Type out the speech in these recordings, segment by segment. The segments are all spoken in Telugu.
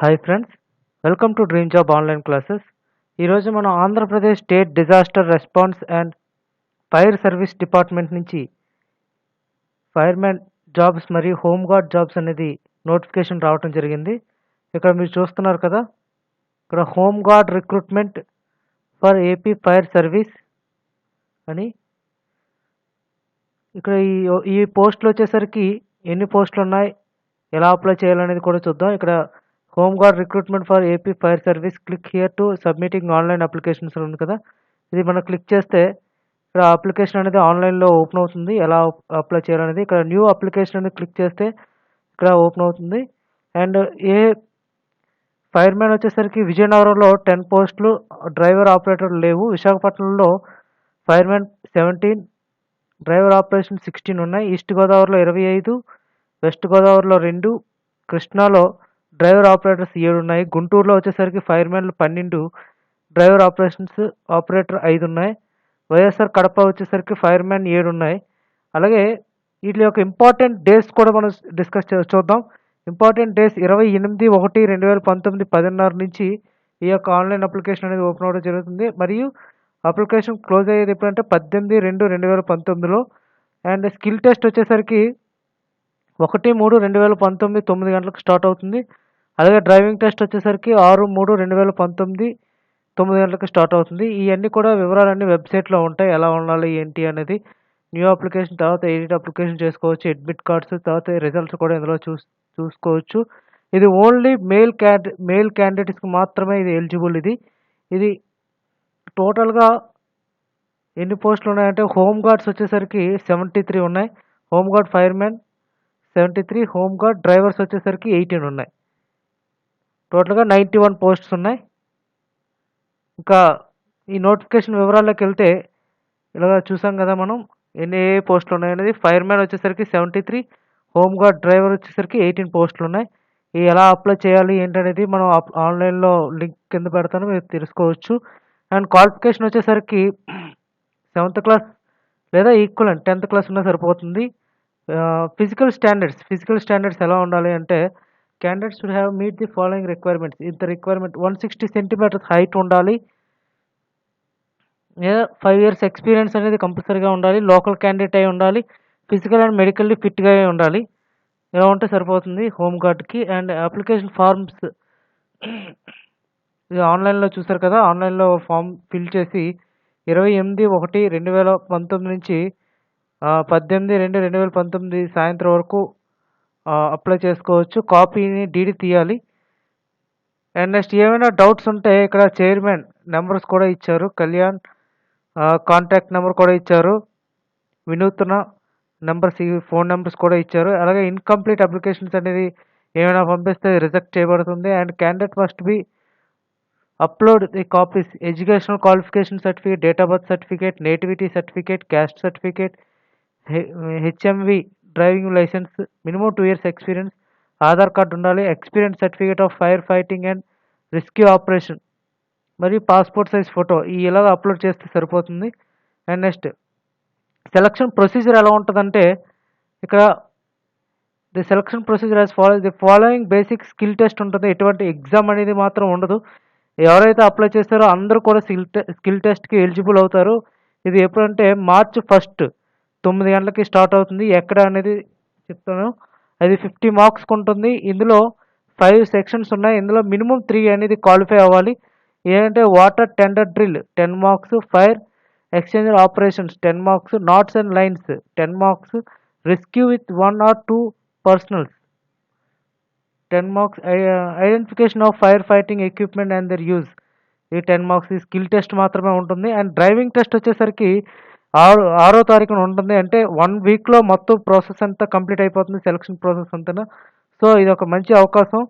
Hi friends, welcome to dream job online classes. ఈరోజు మనం Andhra Pradesh state disaster response and fire service department నుంచి ఫైర్మ్యాన్ జాబ్స్ మరియు హోమ్ గార్డ్ జాబ్స్ అనేది నోటిఫికేషన్ రావడం జరిగింది. ఇక్కడ మీరు చూస్తున్నారు కదా, ఇక్కడ home guard recruitment for AP fire service అని. ఇక్కడ ఈ పోస్టులు వచ్చేసరికి ఎన్ని పోస్టులు ఉన్నాయి, ఎలా అప్లై చేయాలనేది కూడా చూద్దాం. ఇక్కడ home guard recruitment for AP fire service, click here to submitting online applications ఉంది కదా, ఇది మనం క్లిక్ చేస్తే ఇక్కడ అప్లికేషన్ అనేది ఆన్లైన్లో ఓపెన్ అవుతుంది. ఎలా అప్లై చేయాలనేది ఇక్కడ న్యూ అప్లికేషన్ అనేది క్లిక్ చేస్తే ఇక్కడ ఓపెన్ అవుతుంది. అండ్ ఫైర్మ్యాన్ వచ్చేసరికి విజయనగరంలో 10 పోస్టులు, డ్రైవర్ ఆపరేటర్ లేవు. విశాఖపట్నంలో ఫైర్మ్యాన్ 17, డ్రైవర్ ఆపరేషన్ 16 ఉన్నాయి. ఈస్ట్ గోదావరిలో 25, వెస్ట్ గోదావరిలో 2, కృష్ణాలో డ్రైవర్ ఆపరేటర్స్ 7 ఉన్నాయి. గుంటూరులో వచ్చేసరికి ఫైర్మ్యాన్లు 12, డ్రైవర్ ఆపరేటర్ 5 ఉన్నాయి. వైఎస్ఆర్ కడప వచ్చేసరికి ఫైర్మ్యాన్ 7 ఉన్నాయి. అలాగే వీటి యొక్క ఇంపార్టెంట్ డేస్ కూడా మనం డిస్కస్ చూద్దాం. ఇంపార్టెంట్ డేస్ 28/1/2019 10:30 నుంచి ఈ యొక్క ఆన్లైన్ అప్లికేషన్ అనేది ఓపెన్ అవ్వడం జరుగుతుంది. మరియు అప్లికేషన్ క్లోజ్ అయ్యేది ఎప్పుడంటే 18/2/2019లో. అండ్ స్కిల్ టెస్ట్ వచ్చేసరికి 1/3/2019 9 గంటలకు స్టార్ట్ అవుతుంది. అలాగే డ్రైవింగ్ టెస్ట్ వచ్చేసరికి 6/3/2019 9 గంటలకు స్టార్ట్ అవుతుంది. ఇవన్నీ కూడా వివరాలన్నీ వెబ్సైట్లో ఉంటాయి, ఎలా ఉండాలి ఏంటి అనేది. న్యూ అప్లికేషన్ తర్వాత ఎడిట్ అప్లికేషన్ చేసుకోవచ్చు, అడ్మిట్ కార్డ్స్ తర్వాత రిజల్ట్స్ కూడా ఇందులో చూసుకోవచ్చు. ఇది ఓన్లీ మెయిల్ క్యాండిడేట్స్కి మాత్రమే ఇది ఎలిజిబుల్. ఇది టోటల్గా ఎన్ని పోస్టులు ఉన్నాయంటే హోమ్ గార్డ్స్ వచ్చేసరికి 73 ఉన్నాయి, home guard fireman 73, home guard drivers వచ్చేసరికి 18 ఉన్నాయి. టోటల్గా 91 పోస్ట్స్ ఉన్నాయి. ఇంకా ఈ నోటిఫికేషన్ వివరాల్లోకి వెళ్తే ఇలా చూసాం కదా మనం ఎన్ని పోస్టులు ఉన్నాయనేది. ఫైర్మ్యాన్ వచ్చేసరికి 73, హోమ్ గార్డ్ డ్రైవర్ వచ్చేసరికి 18 పోస్టులు ఉన్నాయి. ఇవి ఎలా అప్లై చేయాలి ఏంటనేది మనం ఆన్లైన్లో లింక్ కింద పెడతాను, మీరు తెలుసుకోవచ్చు. అండ్ క్వాలిఫికేషన్ వచ్చేసరికి 7th క్లాస్ లేదా ఈక్వలెంట్ 10th క్లాస్ ఉన్నా సరిపోతుంది. ఫిజికల్ స్టాండర్డ్స్ ఎలా ఉండాలి అంటే candidates should have meet the following requirements. ఇంత రిక్వైర్మెంట్ 160 సెంటీమీటర్స్ హైట్ ఉండాలి, 5 years ఎక్స్పీరియన్స్ అనేది కంపల్సరీగా ఉండాలి, లోకల్ క్యాండిడేట్ అయి ఉండాలి, ఫిజికల్ అండ్ మెడికల్లీ ఫిట్గా ఉండాలి. ఇలా ఉంటే సరిపోతుంది హోమ్ గార్డ్కి. అండ్ అప్లికేషన్ ఫార్మ్స్ ఇది ఆన్లైన్లో చూసారు కదా, ఆన్లైన్లో ఫామ్ ఫిల్ చేసి 28/1/2019 నుంచి 18/2/2019 సాయంత్రం వరకు అప్లై చేసుకోవచ్చు. కాపీని డీడీ తీయాలి. అండ్ నెక్స్ట్ ఏమైనా డౌట్స్ ఉంటే ఇక్కడ చైర్మన్ నెంబర్స్ కూడా ఇచ్చారు, కళ్యాణ్ కాంటాక్ట్ నెంబర్ కూడా ఇచ్చారు, వినూత్న నెంబర్స్, ఈ ఫోన్ నెంబర్స్ కూడా ఇచ్చారు. అలాగే ఇన్కంప్లీట్ అప్లికేషన్స్ అనేది ఏమైనా పంపిస్తే రిజెక్ట్ చేయబడుతుంది. And candidate must be upload the copies educational qualification certificate, date of birth certificate, nativity certificate, caste certificate, HMV driving licence, minimum 2 years experience, Aadhaar card ఉండాలి, experience certificate of fire fighting and rescue operation మరియు పాస్పోర్ట్ సైజ్ ఫోటో ఇలాగ అప్లోడ్ చేస్తే సరిపోతుంది. అండ్ నెక్స్ట్ సెలక్షన్ ప్రొసీజర్ ఎలా ఉంటుందంటే ఇక్కడ the selection procedure as follow the following basic skill test ఉంటుంది. ఎటువంటి ఎగ్జామ్ అనేది మాత్రం ఉండదు. ఎవరైతే అప్లై చేస్తారో అందరూ కూడా స్కిల్ టెస్ట్కి ఎలిజిబుల్ అవుతారు. ఇది ఎప్పుడంటే March 1 9 గంటలకి స్టార్ట్ అవుతుంది. ఎక్కడ అనేది చెప్తాను. అది 50 మార్క్స్కి ఉంటుంది. ఇందులో 5 సెక్షన్స్ ఉన్నాయి. ఇందులో మినిమం 3 అనేది క్వాలిఫై అవ్వాలి. ఏంటంటే water tender drill 10 marks, fire exchanger operations 10 marks, knots and lines 10 marks, rescue with 1 or 2 personals 10 marks, identification of fire fighting equipment and their use ఈ 10 మార్క్స్. ఈ స్కిల్ టెస్ట్ మాత్రమే ఉంటుంది. అండ్ డ్రైవింగ్ టెస్ట్ వచ్చేసరికి 6వ తారీఖున ఉంటుంది. అంటే 1 వీక్లో మొత్తం ప్రాసెస్ అంతా కంప్లీట్ అయిపోతుంది, సెలక్షన్ ప్రాసెస్ అంతా. సో ఇది ఒక మంచి అవకాశం.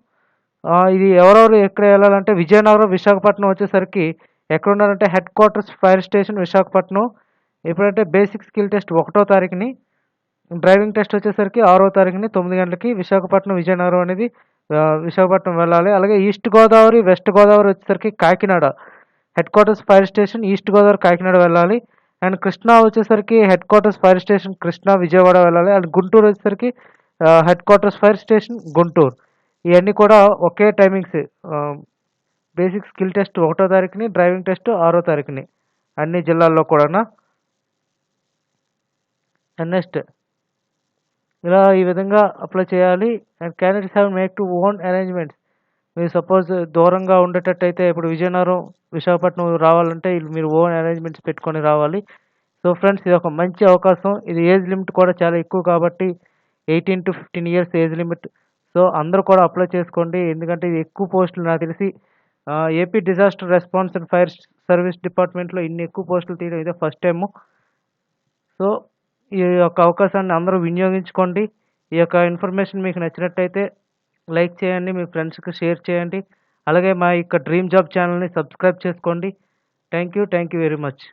ఇది ఎవరెవరు ఎక్కడ వెళ్ళాలంటే విజయనగరం, విశాఖపట్నం వచ్చేసరికి ఎక్కడ ఉండాలంటే head quarters fire station Visakhapatnam. ఎప్పుడంటే బేసిక్ స్కిల్ టెస్ట్ 1వ తారీఖుని, డ్రైవింగ్ టెస్ట్ వచ్చేసరికి 6వ తారీఖుని 9 గంటలకి విశాఖపట్నం, విజయనగరం అనేది విశాఖపట్నం వెళ్ళాలి. అలాగే ఈస్ట్ గోదావరి, వెస్ట్ గోదావరి వచ్చేసరికి Kakinada head quarters fire station east Godavari Kakinada వెళ్ళాలి. అండ్ కృష్ణా వచ్చేసరికి head quarters fire station Krishna Vijayawada వెళ్ళాలి. అండ్ గుంటూరు వచ్చేసరికి head quarters fire station Guntur. ఇవన్నీ కూడా ఒకే టైమింగ్స్. బేసిక్ స్కిల్ టెస్ట్ 1వ తారీఖుని, డ్రైవింగ్ టెస్ట్ 6వ తారీఖుని అన్ని జిల్లాల్లో కూడానా. అండ్ నెక్స్ట్ ఇలా ఈ విధంగా అప్లై చేయాలి. And candidates have make to own arrangements. మీరు సపోజ్ దూరంగా ఉండేటట్టయితే ఇప్పుడు విజయనగరం, విశాఖపట్నం రావాలంటే మీరు ఓన్ అరేంజ్మెంట్స్ పెట్టుకొని రావాలి. సో ఫ్రెండ్స్, ఇది ఒక మంచి అవకాశం. ఇది ఏజ్ లిమిట్ కూడా చాలా ఎక్కువ కాబట్టి 18 to 15 years age limit. So అందరూ కూడా అప్లై చేసుకోండి. ఎందుకంటే ఇది ఎక్కువ పోస్టులు నాకు తెలిసి AP disaster response and fire service డిపార్ట్మెంట్లో ఇన్ని ఎక్కువ పోస్టులు తీయడం ఇదే ఫస్ట్ టైము. సో ఈ యొక్క అవకాశాన్ని అందరూ వినియోగించుకోండి. ఈ యొక్క ఇన్ఫర్మేషన్ మీకు నచ్చినట్టయితే లైక్ చేయండి, మీ ఫ్రెండ్స్కి షేర్ చేయండి. అలాగే మా యొక్క డ్రీమ్ జాబ్ ఛానల్ని సబ్స్క్రైబ్ చేసుకోండి. Thank you very much.